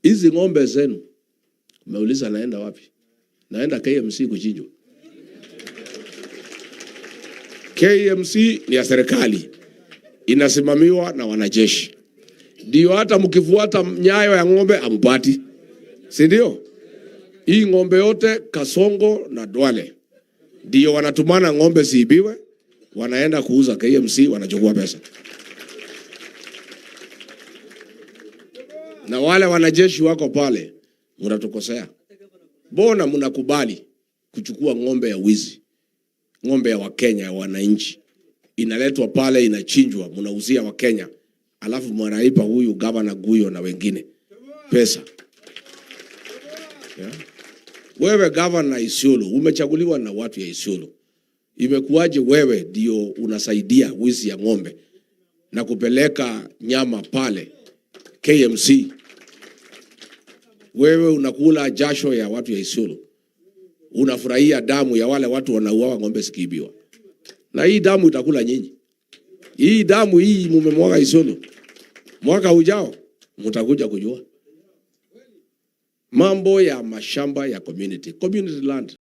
Hizi ng'ombe zenu umeuliza naenda wapi? Naenda KMC kuchinjwa. KMC ni ya serikali, inasimamiwa na wanajeshi. Ndio hata mkifuata nyayo ya ng'ombe ampati. Si ndio? Hii ng'ombe yote Kasongo na Dwale ndio wanatumana ng'ombe siibiwe, wanaenda kuuza KMC, wanachukua pesa. Na wale wanajeshi wako pale, mnatukosea. Mbona mnakubali kuchukua ng'ombe ya wizi? Ng'ombe ya Wakenya, ya wananchi. Inaletwa pale, inachinjwa, mnauzia Wakenya. Alafu mwanaipa huyu gavana Guyo na wengine pesa. Yeah. Wewe gavana Isiolo, umechaguliwa na watu ya Isiolo. Imekuwaje wewe ndio unasaidia wizi ya ng'ombe na kupeleka nyama pale KMC? Wewe unakula jasho ya watu ya Isiolo. Unafurahia damu ya wale watu wanauawa ng'ombe sikibiwa. Na hii damu itakula nyinyi. Hii damu hii mumemwaga Isiolo. Mwaka ujao mtakuja kujua. Mambo ya mashamba ya community land.